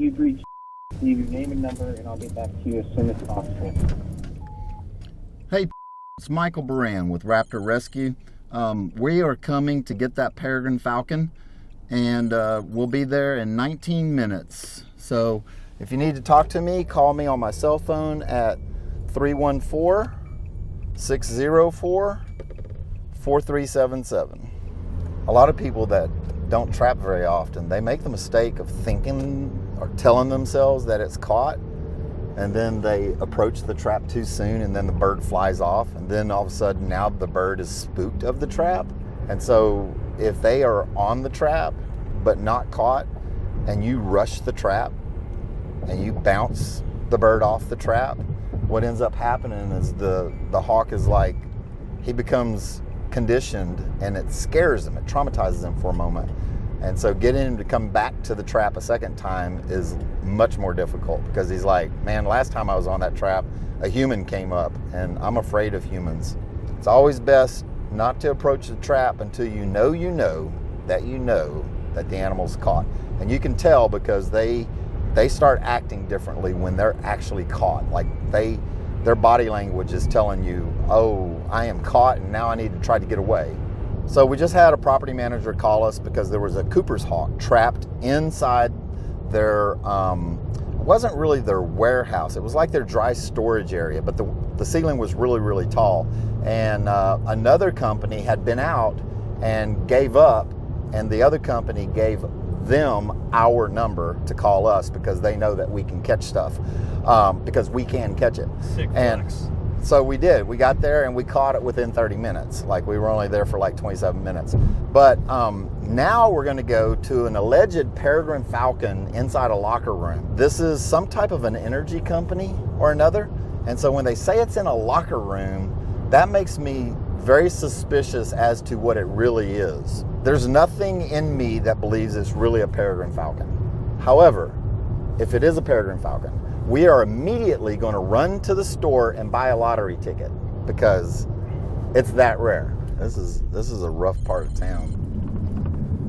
you've reached. Leave your name and number, and I'll get back to you as soon as possible. Hey, it's Michael Baran with Raptor Rescue. We are coming to get that Peregrine Falcon, and we'll be there in 19 minutes. So if you need to talk to me, call me on my cell phone at 314-604-4377. A lot of people that don't trap very often, they make the mistake of thinking or telling themselves that it's caught, and then they approach the trap too soon, and then the bird flies off, and then all of a sudden now the bird is spooked of the trap. And so if they are on the trap but not caught, and you rush the trap and you bounce the bird off the trap, what ends up happening is the hawk is like, he becomes conditioned, and it scares him, it traumatizes him for a moment. And so getting him to come back to the trap a second time is much more difficult, because he's like, man, last time I was on that trap, a human came up, and I'm afraid of humans. It's always best not to approach the trap until you know that the animal's caught. And you can tell because they start acting differently when they're actually caught. Like their body language is telling you, oh, I am caught, and now I need to try to get away. So we just had a property manager call us because there was a Cooper's hawk trapped inside their, it wasn't really their warehouse. It was like their dry storage area, but the ceiling was really, really tall. And another company had been out and gave up, and the other company gave them our number to call us because they know that we can catch stuff, because we can catch it. Sick and flex. So we did. We got there and we caught it within 30 minutes. Like, we were only there for like 27 minutes. But now we're going to go to an alleged Peregrine Falcon inside a locker room. This is some type of an energy company or another. And so when they say it's in a locker room, that makes me very suspicious as to what it really is. There's nothing in me that believes it's really a Peregrine Falcon. However, if it is a Peregrine Falcon, we are immediately going to run to the store and buy a lottery ticket, because it's that rare. This is a rough part of town.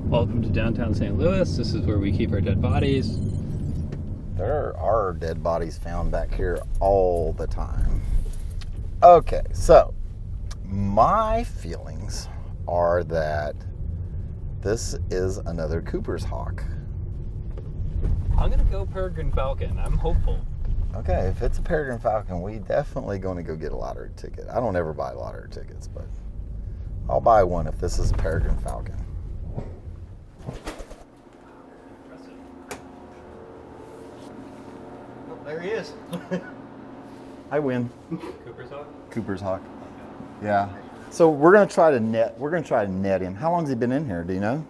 Welcome to downtown St. Louis. This is where we keep our dead bodies. There are dead bodies found back here all the time. Okay, so my feelings are that this is another Cooper's hawk. I'm going to go Peregrine Falcon. I'm hopeful. Okay, if it's a Peregrine Falcon, we definitely going to go get a lottery ticket. I don't ever buy lottery tickets, but I'll buy one if this is a Peregrine Falcon. Oh, there he is. I win. Cooper's hawk? Cooper's hawk. Yeah. So we're going to try to net him. How long has he been in here? Do you know?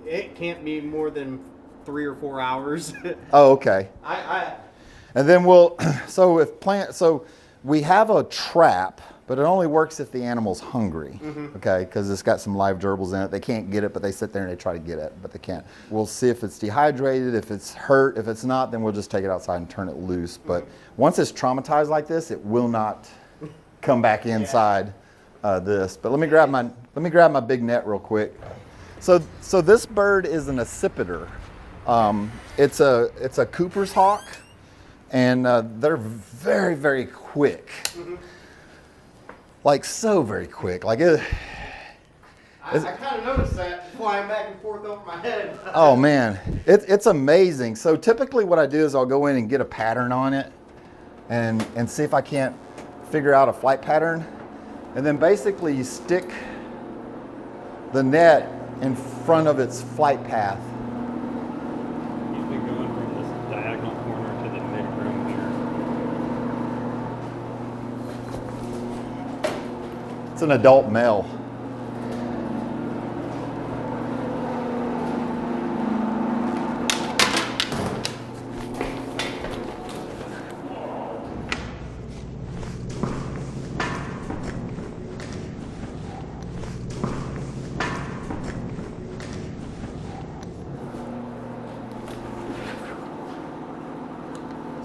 It can't be more than 3 or 4 hours. Oh, okay. I And then so we have a trap, but it only works if the animal's hungry, okay? Because it's got some live gerbils in it. They can't get it, but they sit there and they try to get it, but they can't. We'll see if it's dehydrated, if it's hurt. If it's not, then we'll just take it outside and turn it loose. But once it's traumatized like this, it will not come back inside this. But let me grab my big net real quick. So this bird is an accipiter. It's a Cooper's hawk. And they're very, very quick. Like, so very quick. Like it. kind of noticed that flying back and forth over my head. Oh man, it's amazing. So typically, what I do is I'll go in and get a pattern on it, and see if I can't figure out a flight pattern, and then basically you stick the net in front of its flight path. He's been going from this diagonal corner to the mid-room here. It's an adult male.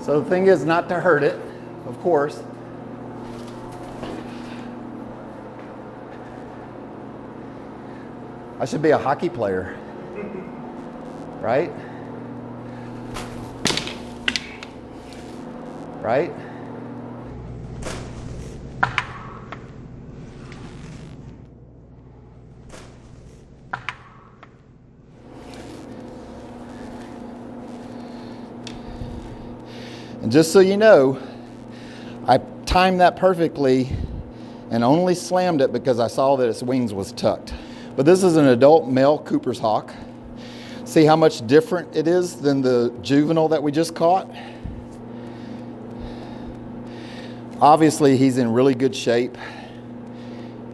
So the thing is not to hurt it, of course. I should be a hockey player, right? right? And just so you know, I timed that perfectly and only slammed it because I saw that its wings was tucked. But this is an adult male Cooper's hawk. See how much different it is than the juvenile that we just caught? Obviously, he's in really good shape.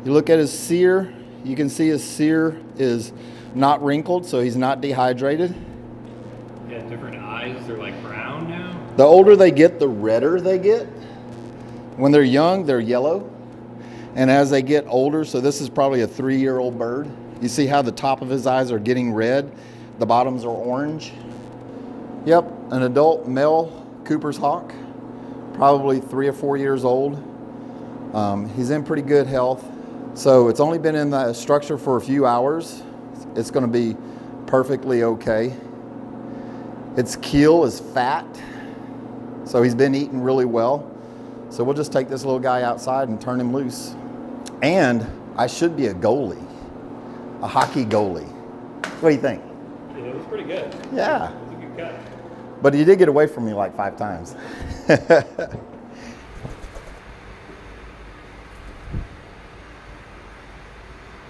You look at his cere, you can see his cere is not wrinkled, so he's not dehydrated. Yeah, different eyes. They're like brown now. The older they get, the redder they get. When they're young, they're yellow. And as they get older, so this is probably a 3-year-old bird. You see how the top of his eyes are getting red? The bottoms are orange. Yep, an adult male Cooper's hawk, probably 3 or 4 years old. He's in pretty good health. So it's only been in the structure for a few hours. It's going to be perfectly okay. Its keel is fat, so he's been eating really well. So we'll just take this little guy outside and turn him loose. And I should be a goalie, a hockey goalie. What do you think? Yeah, it was pretty good. Yeah. It was a good cut. But he did get away from me like 5 times.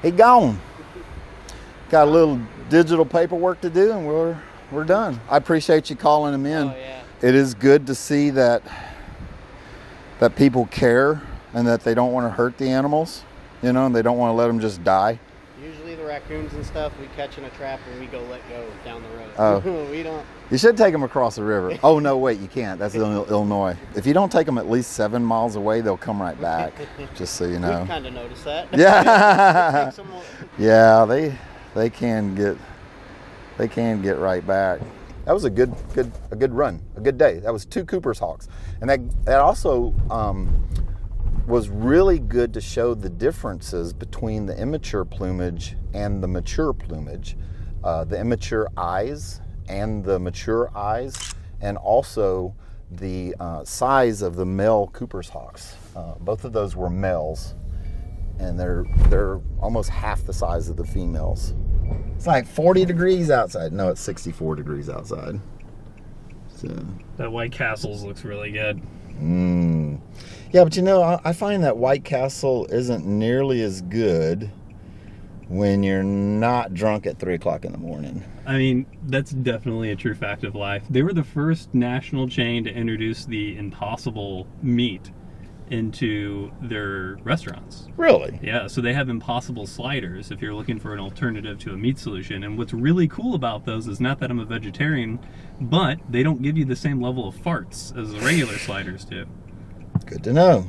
He gone. Got a little digital paperwork to do, and we're done. I appreciate you calling him in. Oh, yeah. It is good to see that people care and that they don't want to hurt the animals, you know, and they don't want to let them just die. Usually the raccoons and stuff we catch in a trap and we go let go down the road. Oh. We don't. You should take them across the river. Oh, no, wait, you can't. That's Illinois. If you don't take them at least 7 miles away, they'll come right back, just so you know. We've kind of noticed that. Yeah. Take some more- Yeah, they can get right back. That was a good run, a good day. That was 2 Cooper's hawks, and that also was really good to show the differences between the immature plumage and the mature plumage, the immature eyes and the mature eyes, and also the size of the male Cooper's hawks. Both of those were males, and they're almost half the size of the females. It's like 40 degrees outside. No, it's 64 degrees outside. So. That White Castles looks really good. Yeah, but you know, I find that White Castle isn't nearly as good when you're not drunk at 3 o'clock in the morning. I mean, that's definitely a true fact of life. They were the first national chain to introduce the Impossible meat into their restaurants. Really? Yeah, so they have Impossible sliders if you're looking for an alternative to a meat solution. And what's really cool about those is not that I'm a vegetarian, but they don't give you the same level of farts as the regular sliders do. Good to know.